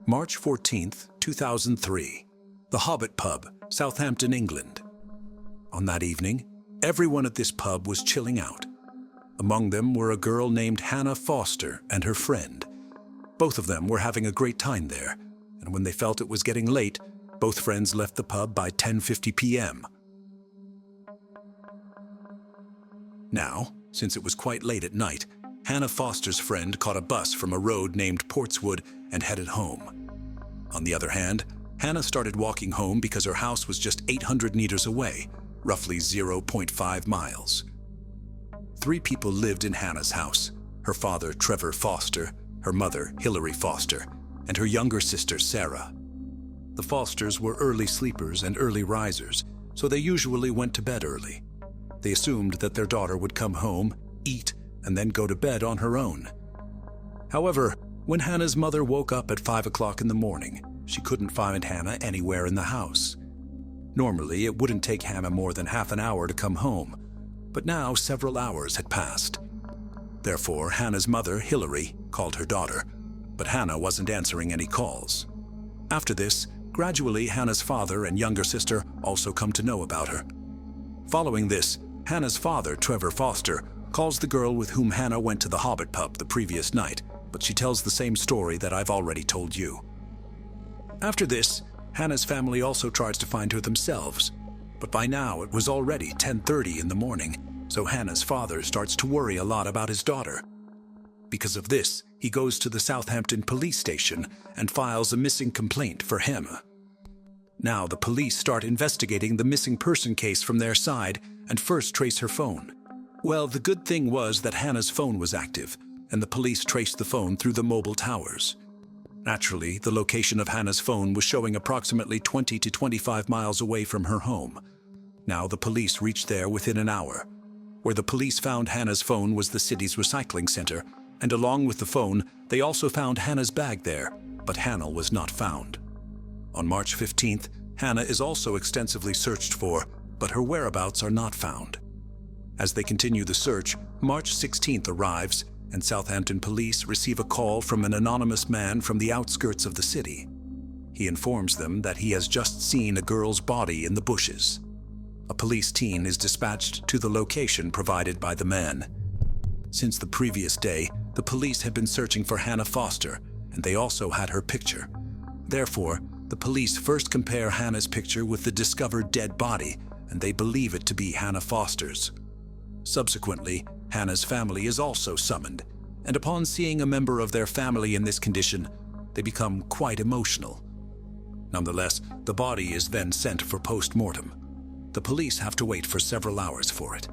March 14th, 2003. The Hobbit Pub, Southampton, England. On that evening, everyone at this pub was chilling out. Among them were a girl named Hannah Foster and her friend. Both of them were having a great time there, and when they felt it was getting late, both friends left the pub by 10:50 p.m. Now, since it was quite late at night, Hannah Foster's friend caught a bus from a road named Portswood and headed home. On the other hand, Hannah started walking home because her house was just 800 meters away, roughly 0.5 miles. 3 people lived in Hannah's house: her father, Trevor Foster, her mother, Hilary Foster, and her younger sister, Sarah. The Fosters were early sleepers and early risers, so they usually went to bed early. They assumed that their daughter would come home, eat, and then go to bed on her own. However, when Hannah's mother woke up at 5 o'clock in the morning, she couldn't find Hannah anywhere in the house. Normally, it wouldn't take Hannah more than half an hour to come home, but now several hours had passed. Therefore, Hannah's mother, Hilary, called her daughter, but Hannah wasn't answering any calls. After this, gradually Hannah's father and younger sister also come to know about her. Following this, Hannah's father, Trevor Foster, calls the girl with whom Hannah went to the Hobbit Pub the previous night, but she tells the same story that I've already told you. After this, Hannah's family also tries to find her themselves, but by now it was already 10:30 in the morning, so Hannah's father starts to worry a lot about his daughter. Because of this, he goes to the Southampton police station and files a missing complaint for Hannah. Now the police start investigating the missing person case from their side and first trace her phone. Well, the good thing was that Hannah's phone was active, and the police traced the phone through the mobile towers. Naturally, the location of Hannah's phone was showing approximately 20 to 25 miles away from her home. Now the police reached there within an hour. Where the police found Hannah's phone was the city's recycling center, and along with the phone, they also found Hannah's bag there, but Hannah was not found. On March 15th, Hannah is also extensively searched for, but her whereabouts are not found. As they continue the search, March 16th arrives, and Southampton police receive a call from an anonymous man from the outskirts of the city. He informs them that he has just seen a girl's body in the bushes. A police team is dispatched to the location provided by the man. Since the previous day, the police had been searching for Hannah Foster, and they also had her picture. Therefore, the police first compare Hannah's picture with the discovered dead body, and they believe it to be Hannah Foster's. Subsequently, Hannah's family is also summoned, and upon seeing a member of their family in this condition, they become quite emotional. Nonetheless, the body is then sent for post-mortem. The police have to wait for several hours for it.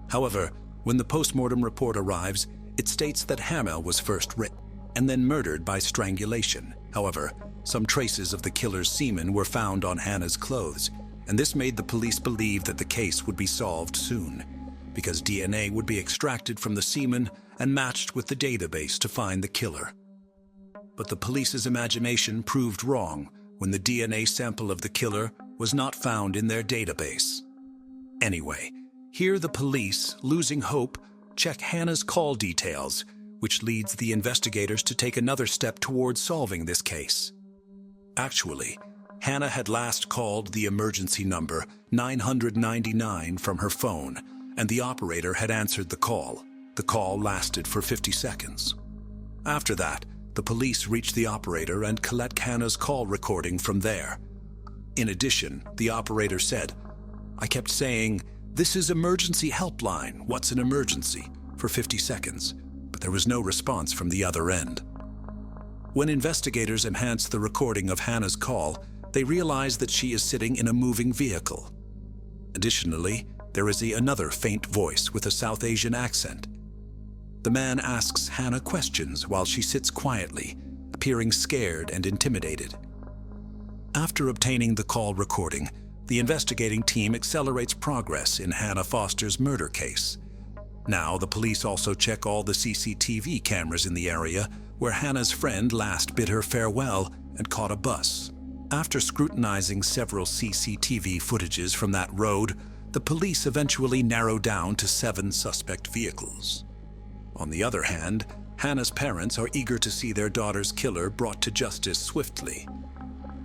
However, when the post-mortem report arrives, it states that Hannah was first raped and then murdered by strangulation. However, some traces of the killer's semen were found on Hannah's clothes, and this made the police believe that the case would be solved soon, because DNA would be extracted from the semen and matched with the database to find the killer. But the police's imagination proved wrong when the DNA sample of the killer was not found in their database. Anyway, here the police, losing hope, check Hannah's call details, which leads the investigators to take another step towards solving this case. Actually, Hannah had last called the emergency number 999 from her phone, and the operator had answered the call. The call lasted for 50 seconds. After that, the police reached the operator and collect Hannah's call recording from there. In addition, the operator said, "I kept saying, 'This is emergency helpline, what's an emergency?' for 50 seconds, but there was no response from the other end." When investigators enhanced the recording of Hannah's call, they realized that she is sitting in a moving vehicle. Additionally, there is another faint voice with a South Asian accent. The man asks Hannah questions while she sits quietly, appearing scared and intimidated. After obtaining the call recording, the investigating team accelerates progress in Hannah Foster's murder case. Now, the police also check all the CCTV cameras in the area where Hannah's friend last bid her farewell and caught a bus. After scrutinizing several CCTV footages from that road, the police eventually narrow down to 7 suspect vehicles. On the other hand, Hannah's parents are eager to see their daughter's killer brought to justice swiftly.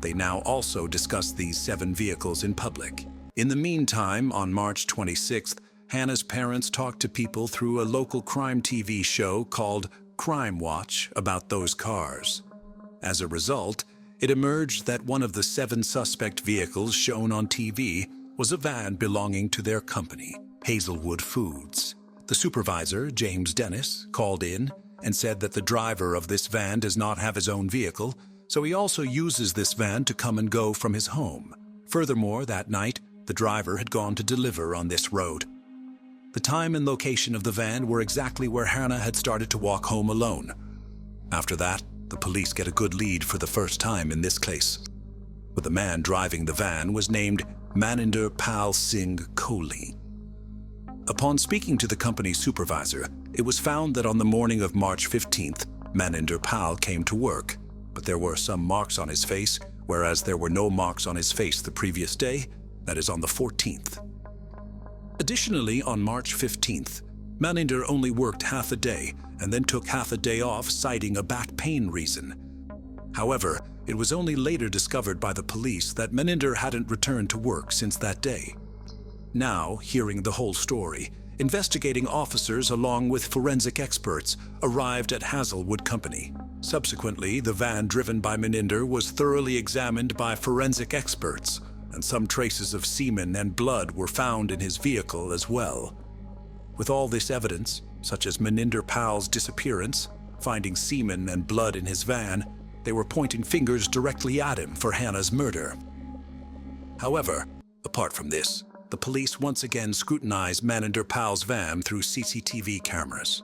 They now also discuss these 7 vehicles in public. In the meantime, on March 26th, Hannah's parents talked to people through a local crime TV show called Crime Watch about those cars. As a result, it emerged that one of the 7 suspect vehicles shown on TV was a van belonging to their company, Hazelwood Foods. The supervisor, James Dennis, called in and said that the driver of this van does not have his own vehicle, so he also uses this van to come and go from his home. Furthermore, that night, the driver had gone to deliver on this road. The time and location of the van were exactly where Hannah had started to walk home alone. After that, the police get a good lead for the first time in this case. But the man driving the van was named Maninder Pal Singh Kohli. Upon speaking to the company's supervisor, it was found that on the morning of March 15th, Maninder Pal came to work, but there were some marks on his face, whereas there were no marks on his face the previous day, that is on the 14th. Additionally, on March 15th, Maninder only worked half a day and then took half a day off, citing a back pain reason. However, it was only later discovered by the police that Maninder hadn't returned to work since that day. Now, hearing the whole story, investigating officers along with forensic experts arrived at Hazelwood Company. Subsequently, the van driven by Maninder was thoroughly examined by forensic experts, and some traces of semen and blood were found in his vehicle as well. With all this evidence, such as Maninder Pal's disappearance, finding semen and blood in his van, they were pointing fingers directly at him for Hannah's murder. However, apart from this, the police once again scrutinized Maninder Pal's van through CCTV cameras,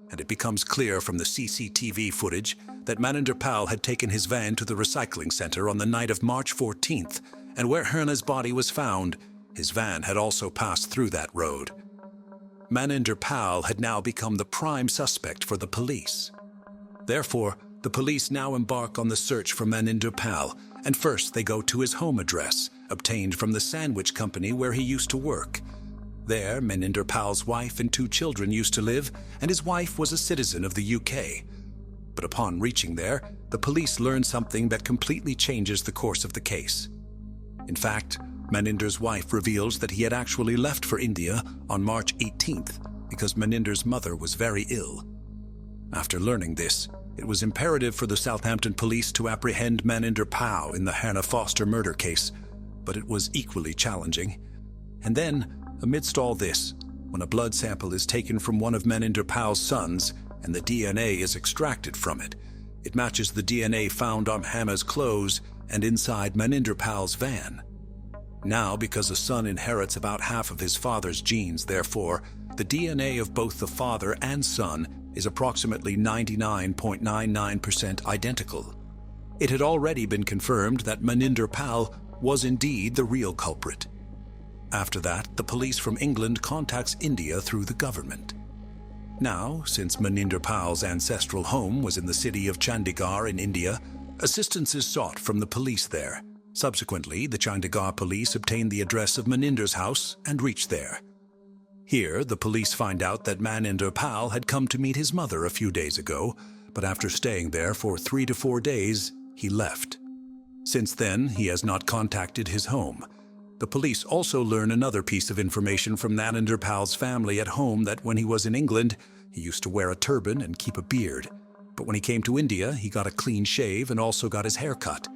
and it becomes clear from the CCTV footage that Maninder Pal had taken his van to the recycling center on the night of March 14th, and where Hannah's body was found, his van had also passed through that road. Maninder Pal had now become the prime suspect for the police. Therefore, the police now embark on the search for Maninder Pal, and first they go to his home address, obtained from the sandwich company where he used to work. There, Maninder Pal's wife and 2 children used to live, and his wife was a citizen of the UK. But upon reaching there, the police learn something that completely changes the course of the case. In fact, Maninder's wife reveals that he had actually left for India on March 18th because Maninder's mother was very ill. After learning this, it was imperative for the Southampton police to apprehend Maninder Pal in the Hannah Foster murder case, but it was equally challenging. And then, amidst all this, when a blood sample is taken from one of Maninder Pal's sons and the DNA is extracted from it, it matches the DNA found on Hannah's clothes and inside Maninder Pal's van. Now, because a son inherits about half of his father's genes, therefore, the DNA of both the father and son is approximately 99.99% identical. It had already been confirmed that Maninder Pal was indeed the real culprit. After that, the police from England contacts India through the government. Now, since Maninder Pal's ancestral home was in the city of Chandigarh in India, assistance is sought from the police there. Subsequently, the Chandigarh police obtained the address of Maninder's house and reached there. Here, the police find out that Maninder Pal had come to meet his mother a few days ago, but after staying there for 3 to 4 days, he left. Since then, he has not contacted his home. The police also learn another piece of information from Maninder Pal's family at home, that when he was in England, he used to wear a turban and keep a beard. But when he came to India, he got a clean shave and also got his hair cut.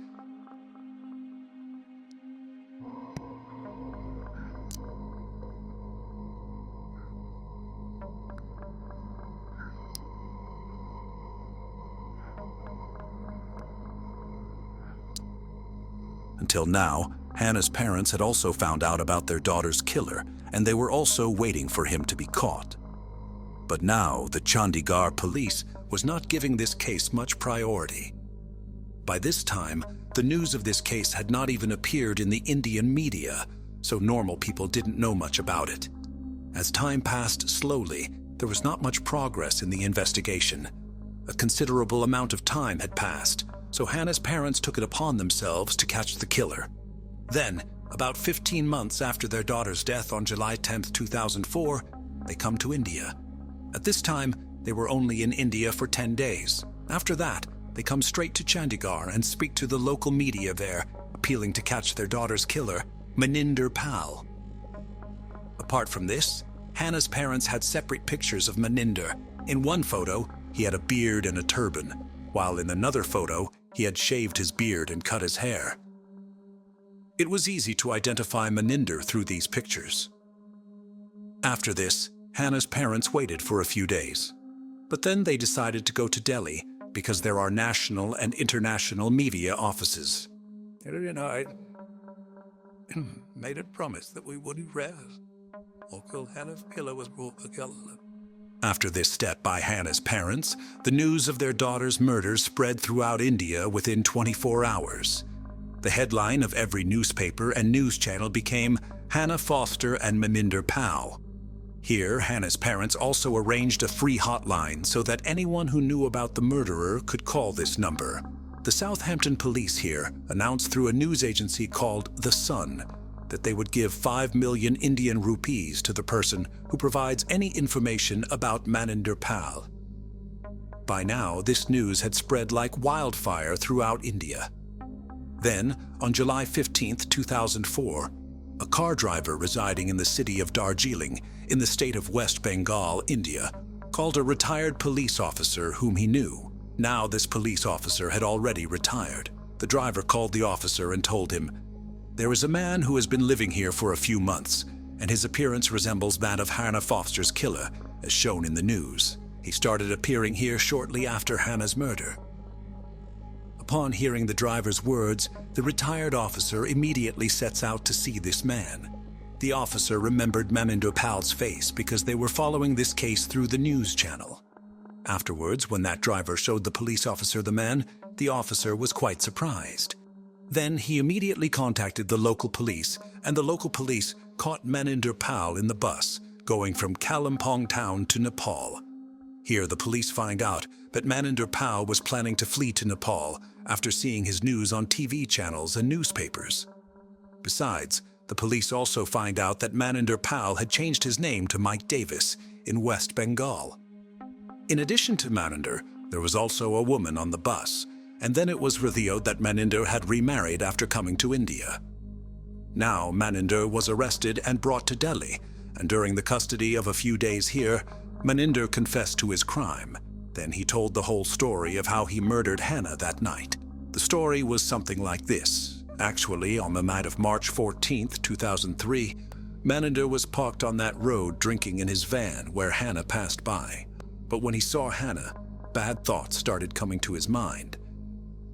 Until now, Hannah's parents had also found out about their daughter's killer, and they were also waiting for him to be caught. But now, the Chandigarh police was not giving this case much priority. By this time, the news of this case had not even appeared in the Indian media, so normal people didn't know much about it. As time passed slowly, there was not much progress in the investigation. A considerable amount of time had passed, so Hannah's parents took it upon themselves to catch the killer. Then, about 15 months after their daughter's death on July 10, 2004, they come to India. At this time, They were only in India for 10 days. After that, they come straight to Chandigarh and speak to the local media there, appealing to catch their daughter's killer, Maninder Pal. Apart from this, Hannah's parents had separate pictures of Maninder. In one photo, he had a beard and a turban, while in another photo, he had shaved his beard and cut his hair. It was easy to identify Maninder through these pictures. After this, Hannah's parents waited for a few days. But then they decided to go to Delhi because there are national and international media offices. I made a promise that we wouldn't rest until Hannah's killer was brought together. After this step by Hannah's parents, the news of their daughter's murder spread throughout India within 24 hours. The headline of every newspaper and news channel became Hannah Foster and Maninder Pal. Here, Hannah's parents also arranged a free hotline so that anyone who knew about the murderer could call this number. The Southampton police here announced through a news agency called The Sun that they would give 5 million Indian rupees to the person who provides any information about Maninder Pal. By now, this news had spread like wildfire throughout India. Then, on July 15, 2004, a car driver residing in the city of Darjeeling, in the state of West Bengal, India, called a retired police officer whom he knew. Now this police officer had already retired. The driver called the officer and told him, "There is a man who has been living here for a few months, and his appearance resembles that of Hannah Foster's killer, as shown in the news. He started appearing here shortly after Hannah's murder." Upon hearing the driver's words, the retired officer immediately sets out to see this man. The officer remembered Maninder Pal's face because they were following this case through the news channel. Afterwards, when that driver showed the police officer the man, the officer was quite surprised. Then he immediately contacted the local police, and the local police caught Maninder Pal in the bus, going from Kalimpong town to Nepal. Here the police find out that Maninder Pal was planning to flee to Nepal after seeing his news on TV channels and newspapers. Besides, the police also find out that Maninder Pal had changed his name to Mike Davis in West Bengal. In addition to Maninder, there was also a woman on the bus, and then it was revealed that Maninder had remarried after coming to India. Now Maninder was arrested and brought to Delhi, and during the custody of a few days here, Maninder confessed to his crime. Then he told the whole story of how he murdered Hannah that night. The story was something like this. Actually, on the night of March 14th, 2003, Maninder was parked on that road drinking in his van where Hannah passed by. But when he saw Hannah, bad thoughts started coming to his mind.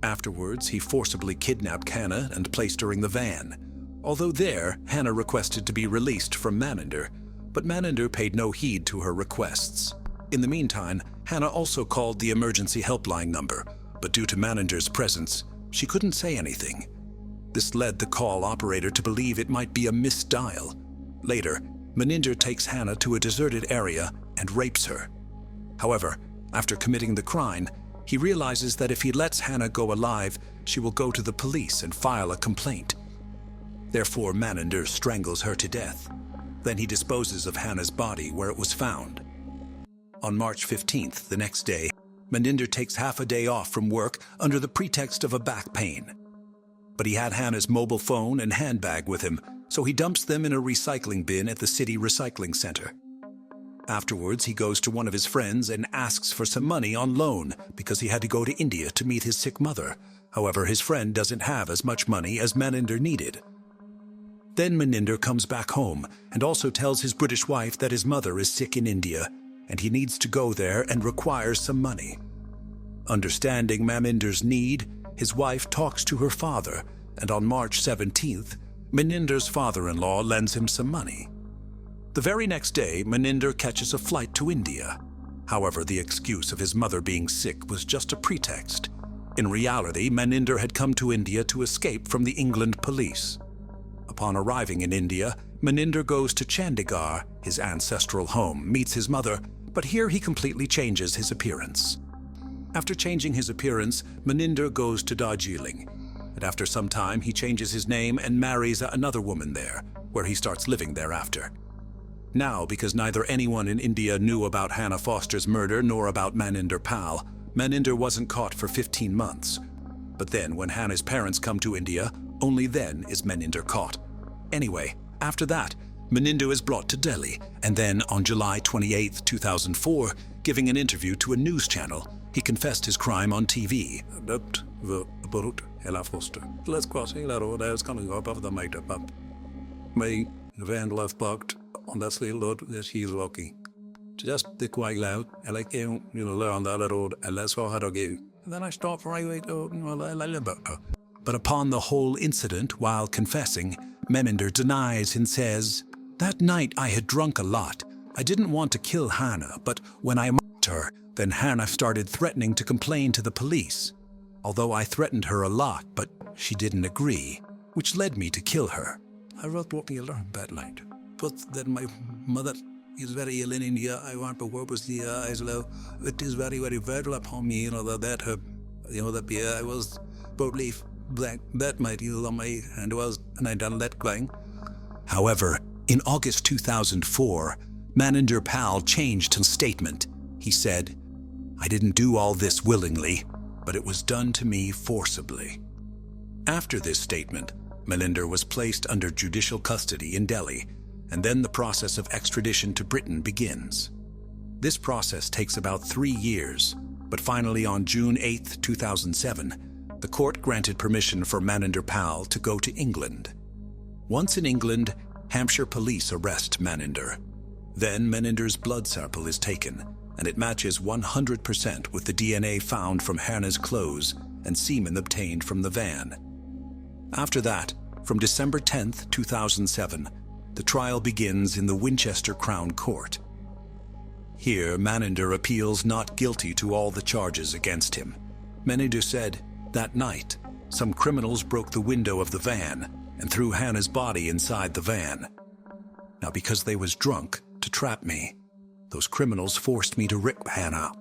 Afterwards, he forcibly kidnapped Hannah and placed her in the van. Although there, Hannah requested to be released from Maninder, but Maninder paid no heed to her requests. In the meantime, Hannah also called the emergency helpline number, but due to Maninder's presence, she couldn't say anything. This led the call operator to believe it might be a missed dial. Later, Maninder takes Hannah to a deserted area and rapes her. However, after committing the crime, he realizes that if he lets Hannah go alive, she will go to the police and file a complaint. Therefore, Maninder strangles her to death. Then he disposes of Hannah's body where it was found. On March 15th, the next day, Maninder takes half a day off from work under the pretext of a back pain. But he had Hannah's mobile phone and handbag with him, so he dumps them in a recycling bin at the city recycling center. Afterwards, he goes to one of his friends and asks for some money on loan because he had to go to India to meet his sick mother. However, his friend doesn't have as much money as Maninder needed. Then Maninder comes back home and also tells his British wife that his mother is sick in India and he needs to go there and requires some money. Understanding Maninder's need, his wife talks to her father, and on March 17th, Maninder's father-in-law lends him some money. The very next day, Maninder catches a flight to India. However, the excuse of his mother being sick was just a pretext. In reality, Maninder had come to India to escape from the England police. Upon arriving in India, Maninder goes to Chandigarh, his ancestral home, meets his mother, but here he completely changes his appearance. After changing his appearance, Maninder goes to Darjeeling, and after some time he changes his name and marries another woman there, where he starts living thereafter. Now, because neither anyone in India knew about Hannah Foster's murder nor about Maninder Pal, Maninder wasn't caught for 15 months. But then, when Hannah's parents come to India, only then is Maninder caught. Anyway, after that, Maninder is brought to Delhi, and then on July 28, 2004, giving an interview to a news channel, he confessed his crime on TV. Hannah Foster. Let's cross the road. I was coming up of the makeup up. My van left parked on that little road that she's walking. Just the quite loud. I like you know, on that road, and let's go how to go. And then I stopped right away to But upon the whole incident, while confessing, Maninder denies and says, "That night I had drunk a lot. I didn't want to kill Hannah, but when I mocked her, then Hannah started threatening to complain to the police. Although I threatened her a lot, but she didn't agree, which led me to kill her. I wrote walking alone that night. But then my mother is very ill in India. I want to work with the as well. It is very, very bad upon me, that her, that I was totally black. That might heal on my hand was, and I done that going." However, in August 2004, Maninder Pal changed his statement. He said, "I didn't do all this willingly, but it was done to me forcibly." After this statement, Maninder was placed under judicial custody in Delhi, and then the process of extradition to Britain begins. This process takes about 3 years, but finally on June 8, 2007, the court granted permission for Maninder Pal to go to England. Once in England, Hampshire police arrest Maninder. Then Maninder's blood sample is taken, and it matches 100% with the DNA found from Hannah's clothes and semen obtained from the van. After that, from December 10, 2007, the trial begins in the Winchester Crown Court. Here, Maninder appeals not guilty to all the charges against him. Maninder said, "That night, some criminals broke the window of the van and threw Hannah's body inside the van. Now, because they was drunk to trap me, those criminals forced me to rip Hannah,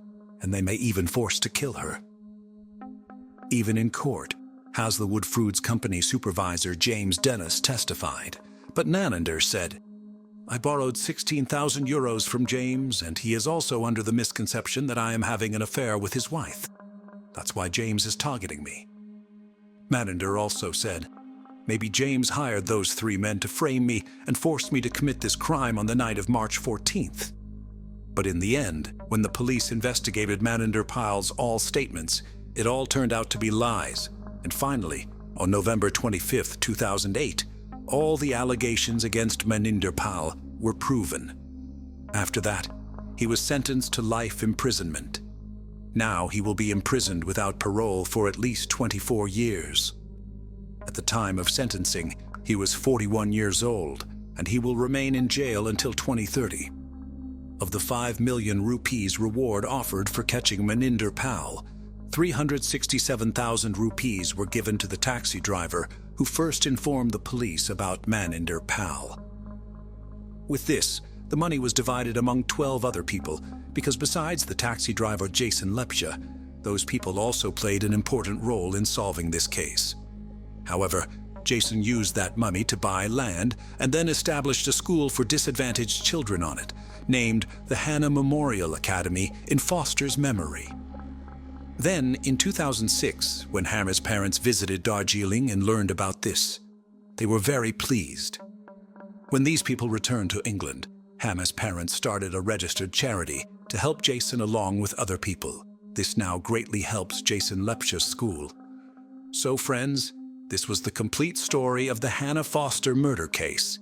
and they may even force to kill her." Even in court, Haslewood Foods Company supervisor James Dennis testified, but Maninder said, "I borrowed 16,000 euros from James, and he is also under the misconception that I am having an affair with his wife. That's why James is targeting me." Maninder also said, "Maybe James hired those 3 men to frame me and forced me to commit this crime on the night of March 14th. But in the end, when the police investigated Maninder Pal's all statements, it all turned out to be lies. And finally, on November 25, 2008, all the allegations against Maninder Pal were proven. After that, he was sentenced to life imprisonment. Now he will be imprisoned without parole for at least 24 years. At the time of sentencing, he was 41 years old, and he will remain in jail until 2030. Of the 5 million rupees reward offered for catching Maninder Pal, 367,000 rupees were given to the taxi driver who first informed the police about Maninder Pal. With this, the money was divided among 12 other people, because besides the taxi driver Jason Lepcha, those people also played an important role in solving this case. However, Jason used that money to buy land and then established a school for disadvantaged children on it, named the Hannah Memorial Academy in Foster's memory. Then, in 2006, when Hannah's parents visited Darjeeling and learned about this, they were very pleased. When these people returned to England, Hannah's parents started a registered charity to help Jason along with other people. This now greatly helps Jason Lepcha's school. So friends, this was the complete story of the Hannah Foster murder case.